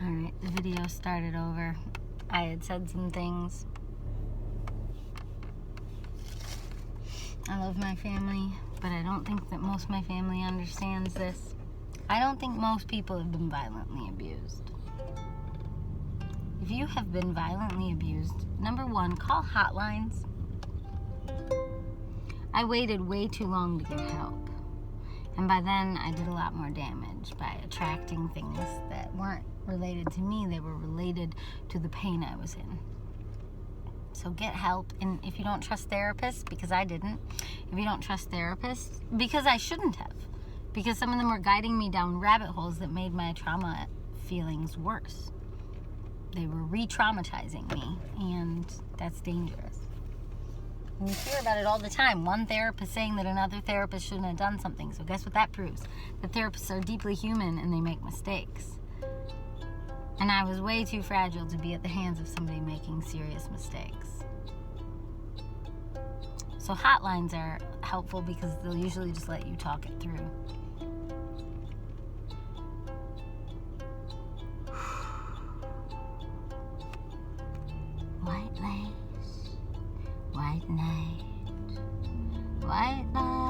Alright, the video started over. I had said some things. I love my family, but I don't think that most of my family understands this. I don't think most people have been violently abused. If you have been violently abused, number one, call hotlines. I waited way too long to get help. And by then, I did a lot more damage by attracting things that weren't related to me. They were related to the pain I was in. So get help. And if you don't trust therapists, because I didn't, if you don't trust therapists, because I shouldn't have, because some of them were guiding me down rabbit holes that made my trauma feelings worse. They were re-traumatizing me, and that's dangerous. And you hear about it all the time. One therapist saying that another therapist shouldn't have done something. So guess what that proves? The therapists are deeply human and they make mistakes. And I was way too fragile to be at the hands of somebody making serious mistakes. So hotlines are helpful because they'll usually just let you talk it through. White lace, white night, white light.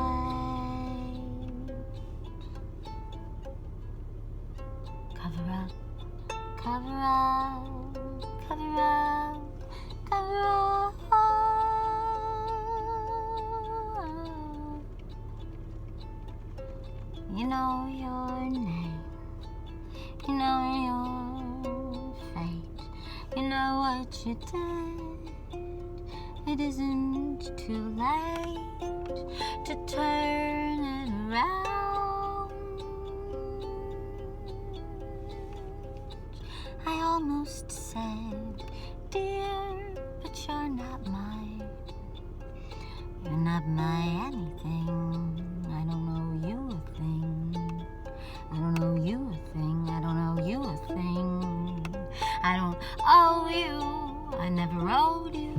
Cover up, cover up, cover up, cover up. You know your name, you know your fate, you know what you did. It isn't too late to turn it around. I almost said, dear, but you're not mine. You're not my anything. I don't know you a thing. I don't know you a thing. I don't know you a thing. I don't owe you. I never owed you.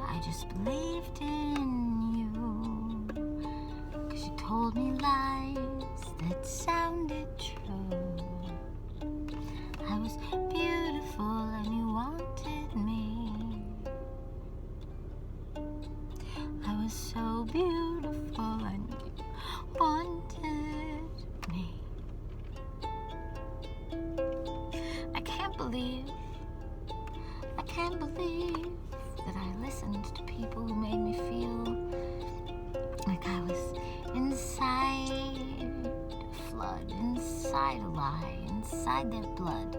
I just believed in you. 'Cause you told me lies that sounded true. I was beautiful and you wanted me. I was so beautiful and you wanted me. I can't believe that I listened to people who made me feel like I was inside a flood, inside a lie, inside their blood.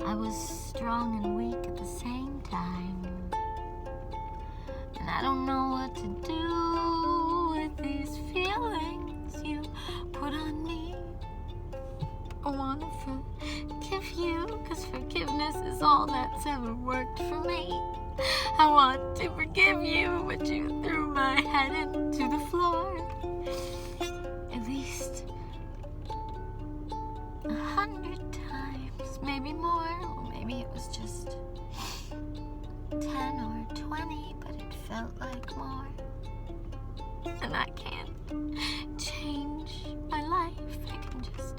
I was strong and weak at the same time. And I don't know what to do with these feelings you put on me. I want to forgive you, 'cause forgiveness is all that's ever worked for me. I want to forgive you, but you threw my head into the floor. At least 100 times, maybe more, or maybe it was just 10 or 20, but it felt like more. And I can't change my life. I can just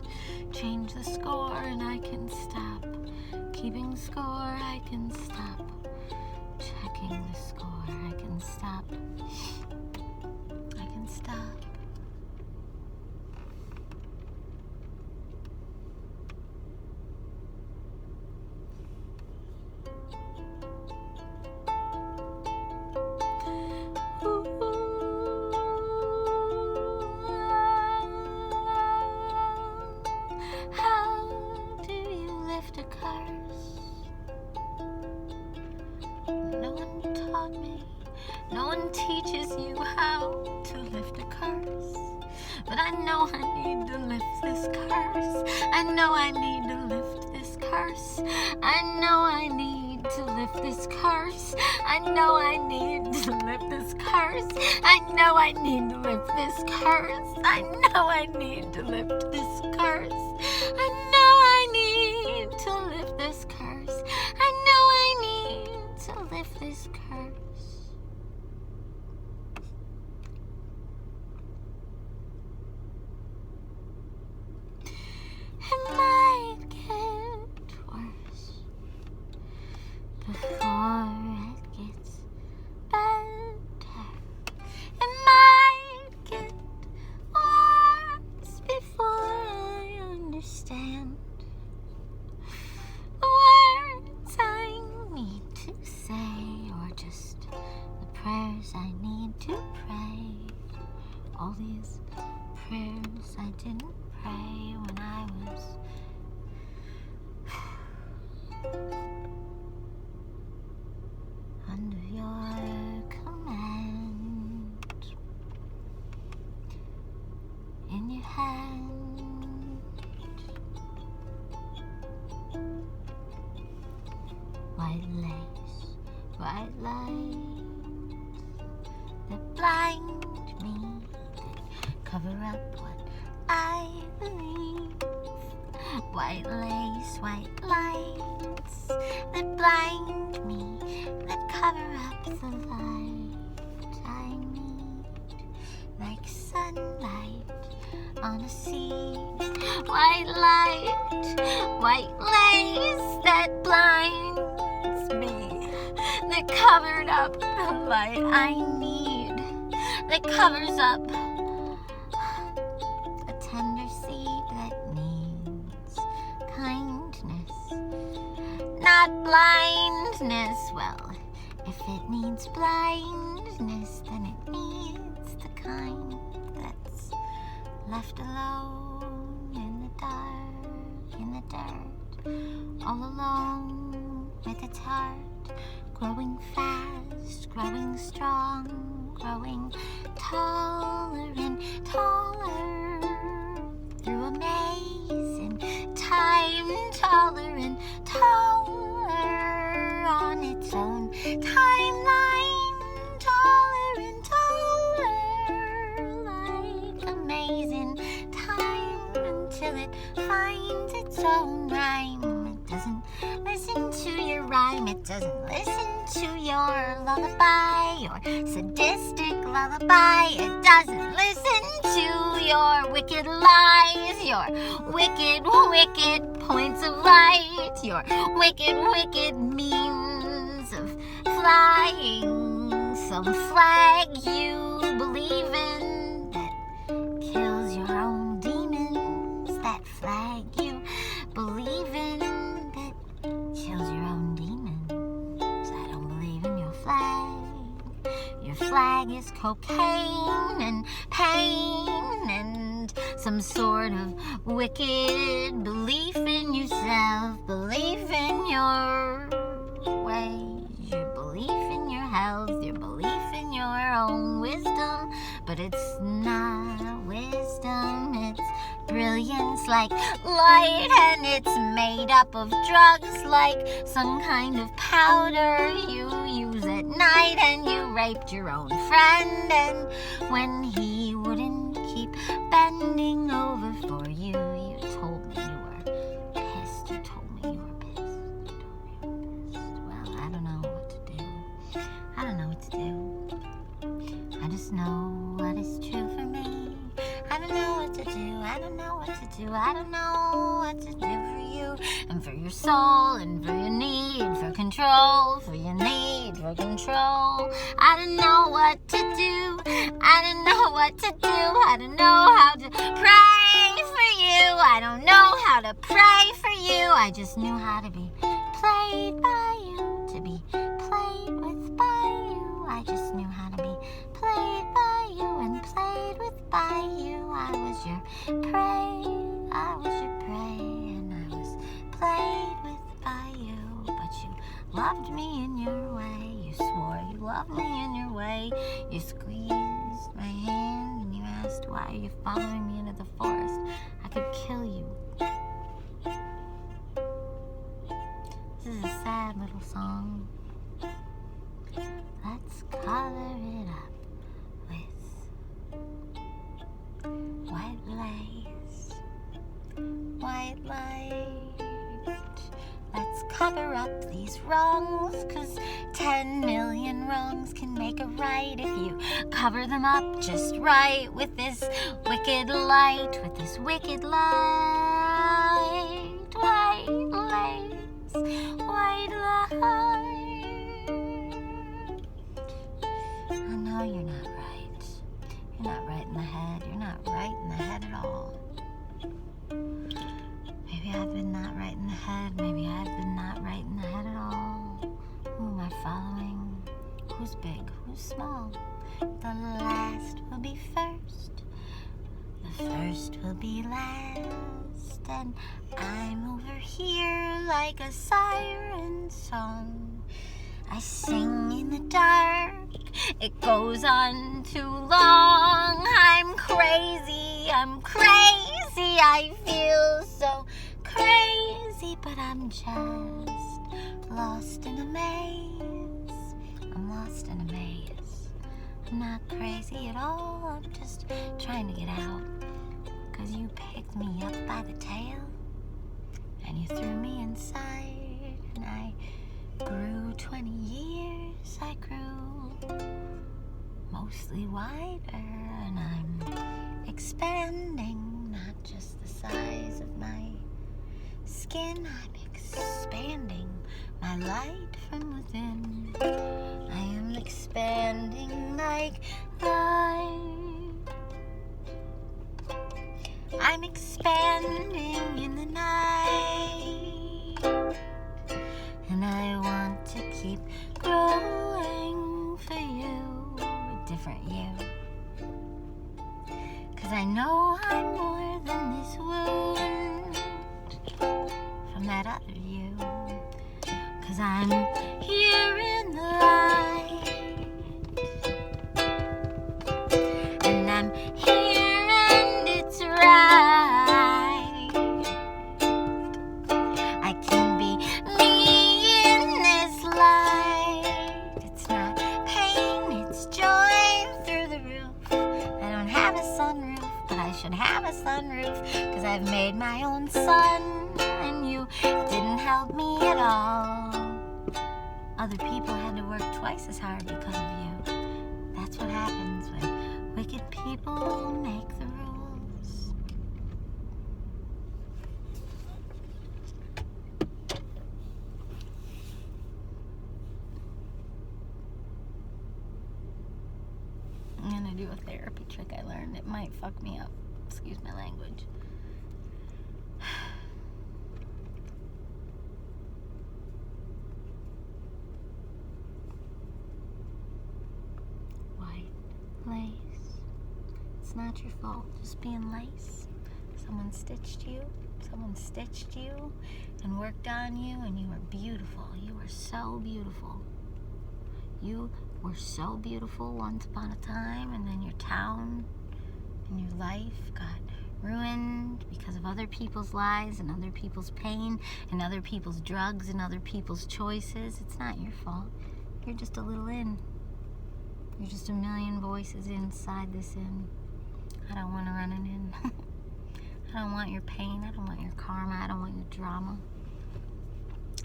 change the score, and I can stop keeping score. I can stop checking the score. I can stop. I can stop. How do you lift a curse? No one taught me. No one teaches you how to lift a curse. But I know I need to lift this curse. I know I need to lift this curse. I know I need to lift this curse. I know I need to lift this curse. I know I need to lift this curse. I know I need to lift this curse. I know I need to lift this curse. I know I need to lift this curse. It might get worse. to say, or just the prayers I need to pray. All these prayers I didn't pray when I was under your command. In your hand, white lace, white lights that blind me, that cover up what I believe. White lace, white lights that blind me, that cover up the light I need, like sunlight on a seed. White light, white lace that blinds me, that covered up the light I need, that covers up a tender seed that needs kindness, not blindness. Well, if it needs blindness, then it needs the kind that's left alone in the dark, in the dirt, all alone with its heart, growing fast, growing strong, growing taller and taller through a maze in time, taller and taller on its own timeline, taller and taller like a maze in time until it finds its own rhyme. It doesn't listen to your rhyme, it doesn't listen to your lullaby, your sadistic lullaby. It doesn't listen to your wicked lies, your wicked, wicked points of light, your wicked, wicked means of flying some flag you believe in that kills your own demons. That flag you believe in that kills your own demons. I don't believe in your flag. Your flag is cocaine and pain and some sort of wicked belief in yourself, belief in your ways, your belief in your health, your belief in your own wisdom. But it's not wisdom, it's brilliance like light, and it's made up of drugs like some kind of powder you use at night. And you raped your own friend, and when he wouldn't keep bending over for you, you told me you were pissed. You told me you were pissed. You told me you were pissed. Well, I don't know what to do. I don't know what to do. I just know what is true for me. I don't know what to do. I don't know what to do. I don't know what to do for you and for your soul and for your need for control, for your need for control. I don't know what to do. I don't know what to do. I don't know how to pray for you. I don't know how to pray for you. I just knew how to be played by you, to be played with by you. I just knew how to be played by you and played with by you. I was your prey, I was your prey, and I was played with by you. But you loved me in your way. You swore you loved me in your way. You squeezed my hand and you asked, why are you following me into the forest? I could kill you. This is a sad little song. Let's color it up with white lace, white light. Let's cover up these wrongs, 'cause 10 million wrongs can make a right if you cover them up just right with this wicked light, with this wicked light. White lace, white light. I know you're not right. You're not right in the head. You're not right in the head at all. Maybe I've been not right in the head. Maybe I've been not right in the head at all. Who am I small. The last will be first. The first will be last. And I'm over here like a siren song. I sing in the dark. It goes on too long. I'm crazy. I'm crazy. I feel so crazy, but I'm just lost in a maze. I'm lost in a maze. I'm not crazy at all. I'm just trying to get out. 'Cause you picked me up by the tail and you threw me inside, and I grew 20 years. I grew mostly wider, and I'm expanding, not just the size of my skin. I'm expanding my light from within. I am expanding like light. I'm expanding in the night, and I want to keep growing for you, a different you. 'Cause I know I'm more than this wound from that other you. 'Cause I'm here in the light, and I'm here and it's right. I can be me in this light. It's not pain, it's joy through the roof. I don't have a sunroof, but I should have a sunroof, 'cause I've made my own sun, and you didn't help me at all. Other people had to work twice as hard because of you. That's what happens when wicked people make the rules. I'm gonna do a therapy trick I learned. It might fuck me up. Excuse my language. White lace. It's not your fault. Just being lace. Someone stitched you. Someone stitched you and worked on you, and you were beautiful. You were so beautiful. You were so beautiful once upon a time, and then your town and your life got ruined because of other people's lies and other people's pain and other people's drugs and other people's choices. It's not your fault. You're just a little in. You're just a million voices inside this in. I don't want to run it in. I don't want your pain. I don't want your karma. I don't want your drama.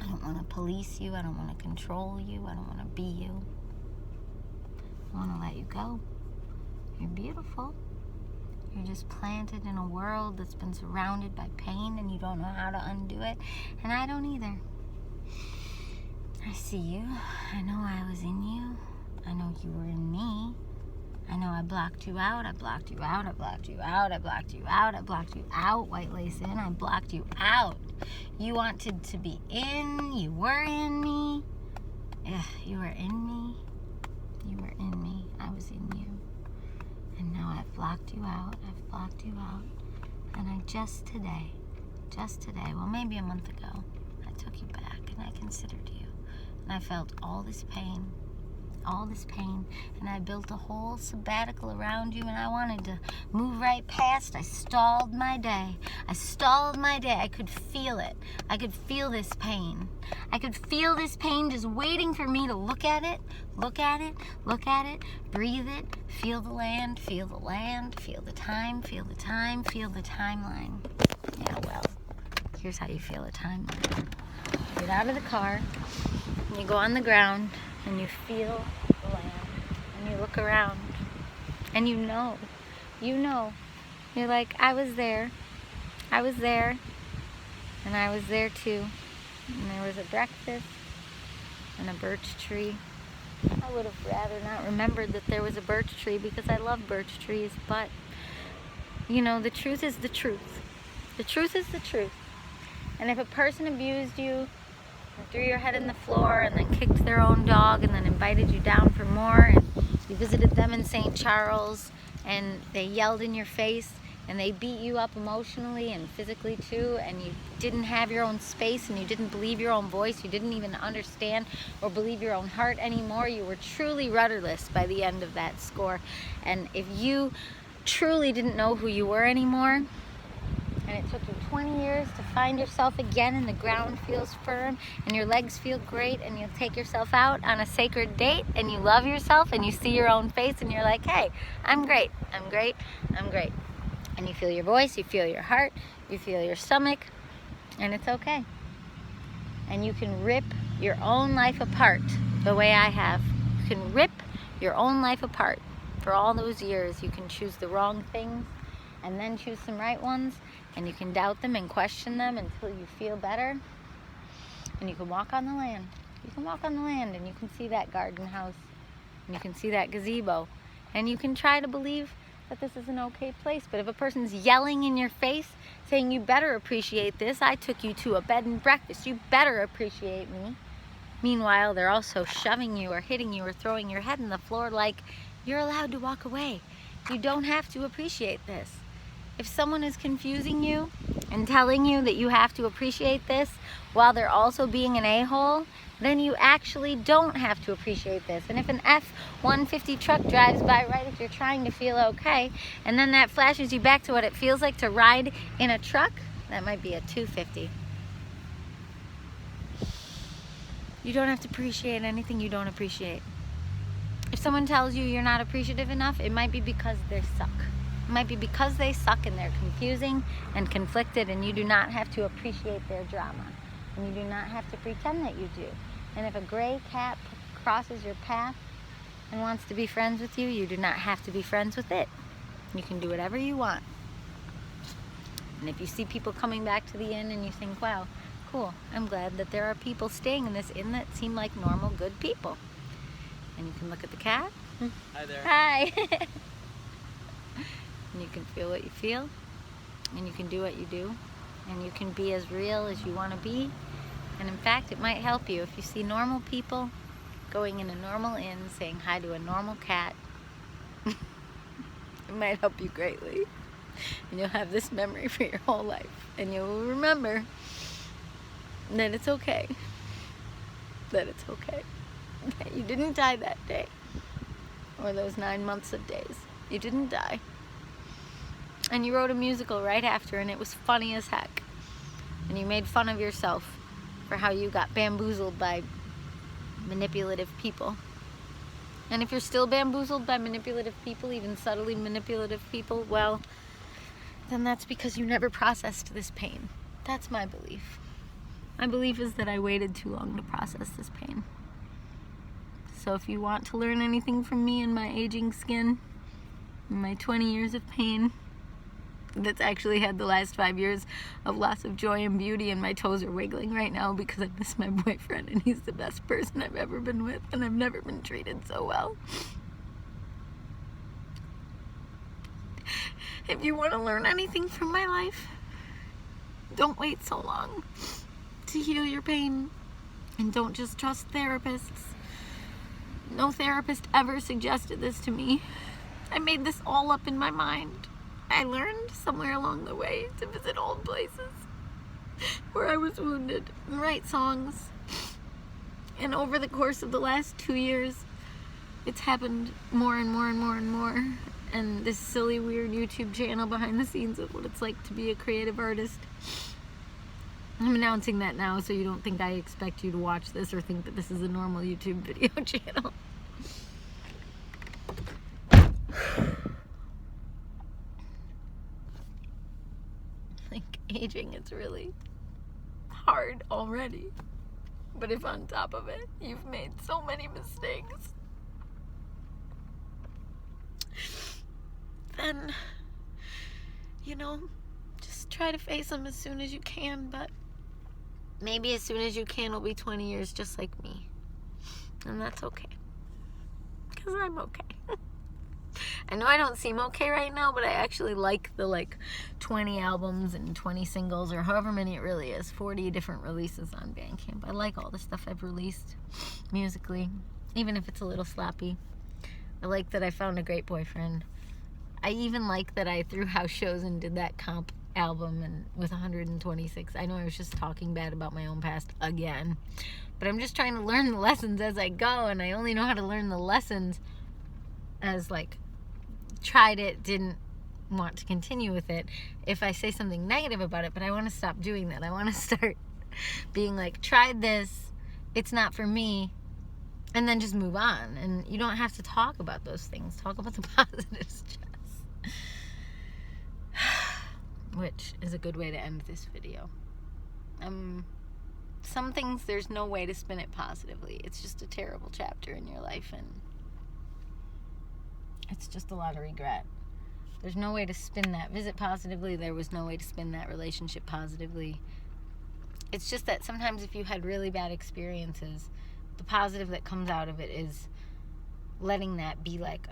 I don't want to police you. I don't want to control you. I don't want to be you. I want to let you go. You're beautiful. You're just planted in a world that's been surrounded by pain, and you don't know how to undo it. And I don't either. I see you. I know I was in you. I know you were in me. I know I blocked you out. I blocked you out. I blocked you out. I blocked you out. I blocked you out. White lace in. I blocked you out. You wanted to be in. You were in me. Ugh, you were in me. You were in me. I was in you. And now I've blocked you out. I've blocked you out. And I just today, well, maybe a month ago, I took you back and I considered you. And I felt all this pain, and I built a whole sabbatical around you, and I wanted to move right past. I stalled my day. I could feel it. I could feel this pain. I could feel this pain just waiting for me to look at it, breathe it, feel the land, feel the time, feel the timeline. Yeah, well, here's how you feel a timeline. You get out of the car, and you go on the ground, and you feel the land, and you look around, and you know, you're like, I was there, and I was there too, and there was a breakfast, and a birch tree. I would have rather not remembered that there was a birch tree, because I love birch trees, but, the truth is the truth. The truth is the truth. And if a person abused you, and threw your head in the floor, and then kicked their own dog, and then invited you down for more, and You visited them in St. Charles, and they yelled in your face, and they beat you up emotionally and physically too, and you didn't have your own space, and you didn't believe your own voice. You didn't even understand or believe your own heart anymore. You were truly rudderless by the end of that score. And if you truly didn't know who you were anymore, and it took you 20 years to find yourself again, and the ground feels firm and your legs feel great, and you take yourself out on a sacred date and you love yourself and you see your own face and you're like, hey, I'm great, I'm great, I'm great. And you feel your voice, you feel your heart, you feel your stomach, and it's okay. And you can rip your own life apart the way I have. You can rip your own life apart. For all those years, you can choose the wrong things and then choose some right ones, and you can doubt them and question them until you feel better. And you can walk on the land. You can walk on the land and you can see that garden house, and you can see that gazebo, and you can try to believe that this is an okay place. But if a person's yelling in your face saying, you better appreciate this, I took you to a bed and breakfast, you better appreciate me, meanwhile they're also shoving you or hitting you or throwing your head in the floor like, you're allowed to walk away, you don't have to appreciate this. If someone is confusing you and telling you that you have to appreciate this while they're also being an a-hole, then you actually don't have to appreciate this. And if an F-150 truck drives by right as you're trying to feel okay, and then that flashes you back to what it feels like to ride in a truck, that might be a 250. You don't have to appreciate anything you don't appreciate. If someone tells you you're not appreciative enough, it might be because they suck. It might be because they suck and they're confusing and conflicted, and you do not have to appreciate their drama. And you do not have to pretend that you do. And if a gray cat crosses your path and wants to be friends with you, you do not have to be friends with it. You can do whatever you want. And if you see people coming back to the inn and you think, wow, cool, I'm glad that there are people staying in this inn that seem like normal, good people. And you can look at the cat. Hi there. Hi. And you can feel what you feel, and you can do what you do, and you can be as real as you want to be. And in fact, it might help you if you see normal people going in a normal inn saying hi to a normal cat. It might help you greatly, and you'll have this memory for your whole life, and you'll remember that it's okay, that you didn't die that day or those 9 months of days. You didn't die. And you wrote a musical right after, and it was funny as heck. And you made fun of yourself for how you got bamboozled by manipulative people. And if you're still bamboozled by manipulative people, even subtly manipulative people, well, then that's because you never processed this pain. That's my belief. My belief is that I waited too long to process this pain. So if you want to learn anything from me and my aging skin, and my 20 years of pain, that's actually had the last 5 years of loss of joy and beauty, and my toes are wiggling right now because I miss my boyfriend, and he's the best person I've ever been with, and I've never been treated so well. If you want to learn anything from my life, don't wait so long to heal your pain, and don't just trust therapists. No therapist ever suggested this to me. I made this all up in my mind. I learned somewhere along the way to visit old places where I was wounded and write songs. And over the course of the last 2 years, it's happened more and more and more and more. And this silly, weird YouTube channel behind the scenes of what it's like to be a creative artist. I'm announcing that now so you don't think I expect you to watch this or think that this is a normal YouTube video channel. Like, aging is really hard already. But if on top of it, you've made so many mistakes, then, you know, just try to face them as soon as you can. But maybe as soon as you can will be 20 years just like me. And that's okay. Because I'm okay. I know I don't seem okay right now, but I actually like the 20 albums and 20 singles, or however many it really is, 40 different releases on Bandcamp. I like all the stuff I've released musically, even if it's a little sloppy. I like that I found a great boyfriend. I even like that I threw house shows and did that comp album and with 126. I know I was just talking bad about my own past again, but I'm just trying to learn the lessons as I go, and I only know how to learn the lessons as, like, tried it, didn't want to continue with it if I say something negative about it. But I want to stop doing that. I want to start being like, tried this, it's not for me, and then just move on. And you don't have to talk about those things. Talk about the positives, Jess. Which is a good way to end this video. Some things, there's no way to spin it positively. It's just a terrible chapter in your life, and it's just a lot of regret. There's no way to spin that visit positively. There was no way to spin that relationship positively. It's just that sometimes if you had really bad experiences, the positive that comes out of it is letting that be like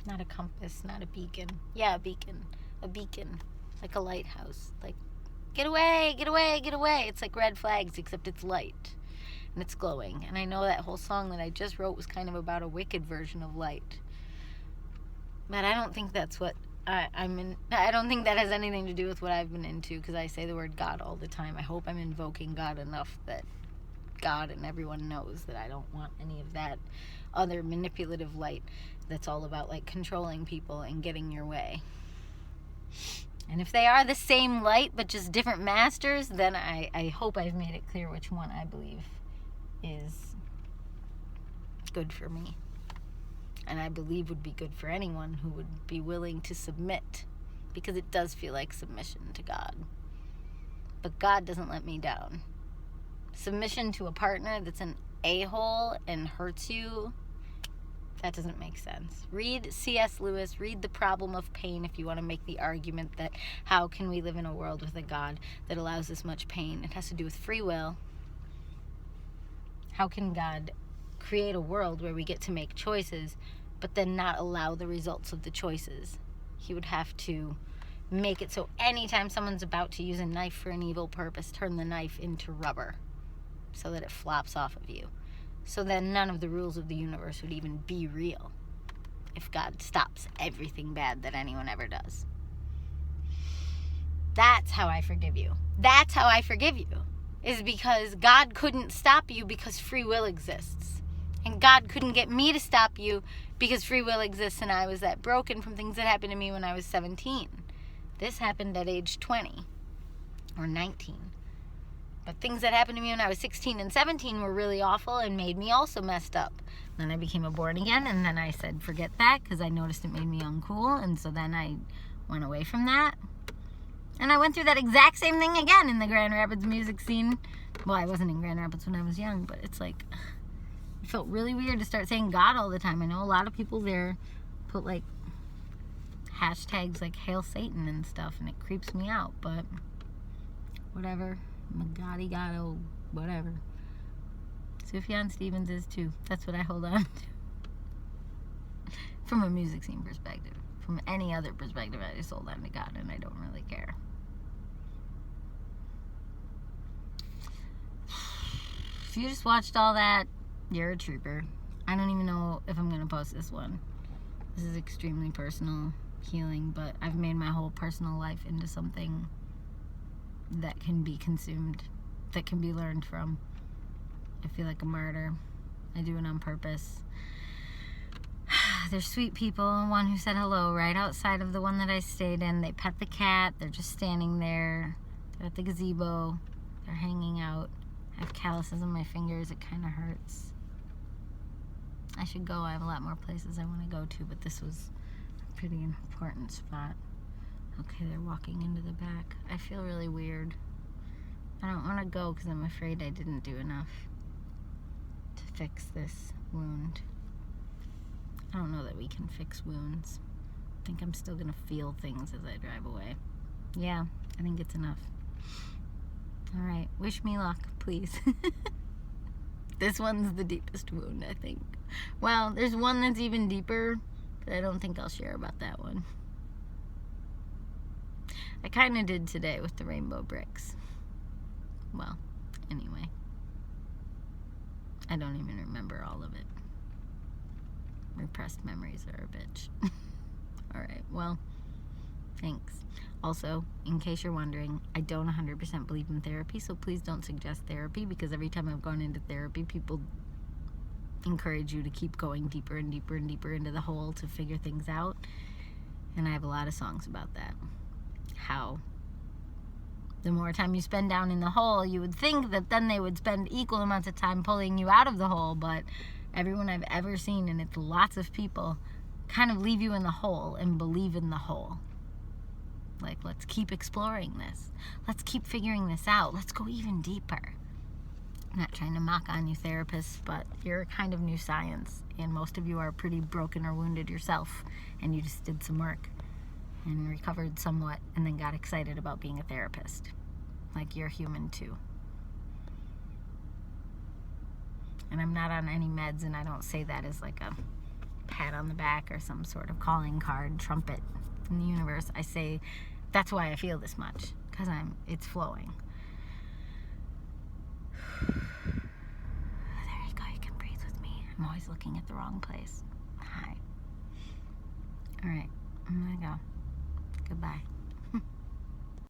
not a compass, not a beacon. Yeah, a beacon. A beacon. Like a lighthouse. Like, get away, get away, get away. It's like red flags, except it's light. And it's glowing. And I know that whole song that I just wrote was kind of about a wicked version of light. But I don't think that's what I'm in. I don't think that has anything to do with what I've been into, because I say the word God all the time. I hope I'm invoking God enough that God and everyone knows that I don't want any of that other manipulative light that's all about, like, controlling people and getting your way. And if they are the same light but just different masters, then I hope I've made it clear which one I believe is good for me. And I believe would be good for anyone who would be willing to submit, because it does feel like submission to God. But God doesn't let me down. Submission to a partner that's an a-hole and hurts you, that doesn't make sense. Read C.S. Lewis, read The Problem of Pain if you want to make the argument that how can we live in a world with a God that allows this much pain? It has to do with free will. How can God create a world where we get to make choices but then not allow the results of the choices? He would have to make it so anytime someone's about to use a knife for an evil purpose, turn the knife into rubber so that it flops off of you. So then none of the rules of the universe would even be real if God stops everything bad that anyone ever does. That's how I forgive you. That's how I forgive you, is because God couldn't stop you because free will exists. And God couldn't get me to stop you because free will exists, and I was that broken from things that happened to me when I was 17. This happened at age 20 or 19. But things that happened to me when I was 16 and 17 were really awful and made me also messed up. Then I became a born again, and then I said forget that because I noticed it made me uncool, and so then I went away from that. And I went through that exact same thing again in the Grand Rapids music scene. Well, I wasn't in Grand Rapids when I was young, but it's like, it felt really weird to start saying God all the time. I know a lot of people there put like hashtags like Hail Satan and stuff, and it creeps me out, but whatever. Magadi Gado, whatever. Sufjan Stevens is too. That's what I hold on to. From a music scene perspective. From any other perspective, I just hold on to God, and I don't really care. If you just watched all that, you're a trooper. I don't even know if I'm going to post this one. This is extremely personal healing, but I've made my whole personal life into something that can be consumed, that can be learned from. I feel like a martyr. I do it on purpose. They're sweet people. One who said hello right outside of the one that I stayed in. They pet the cat. They're just standing there. They're at the gazebo. They're hanging out. I have calluses on my fingers. It kind of hurts. I should go. I have a lot more places I want to go to, but this was a pretty important spot. Okay, they're walking into the back. I feel really weird. I don't want to go because I'm afraid I didn't do enough to fix this wound. I don't know that we can fix wounds. I think I'm still going to feel things as I drive away. Yeah, I think it's enough. Alright, wish me luck, please. This one's the deepest wound, I think. Well, there's one that's even deeper, but I don't think I'll share about that one. I kind of did today with the rainbow bricks. Well, anyway. I don't even remember all of it. repressed memories are a bitch. All right, well, thanks. Also, in case you're wondering, I don't 100% believe in therapy, so please don't suggest therapy, because every time I've gone into therapy, people encourage you to keep going deeper and deeper and deeper into the hole to figure things out. And I have a lot of songs about that. How the more time you spend down in the hole, you would think that then they would spend equal amounts of time pulling you out of the hole, but everyone I've ever seen, and it's lots of people, kind of leave you in the hole and believe in the hole. Like, let's keep exploring this. Let's keep figuring this out. Let's go even deeper. I'm not trying to mock on you therapists, but you're a kind of new science, and most of you are pretty broken or wounded yourself, and you just did some work and recovered somewhat and then got excited about being a therapist. Like, you're human too. And I'm not on any meds, and I don't say that as like a pat on the back or some sort of calling card trumpet in the universe. I say that's why I feel this much, because it's flowing. There you go, you can breathe with me. I'm always looking at the wrong place. Hi. All right, I'm gonna go. Goodbye.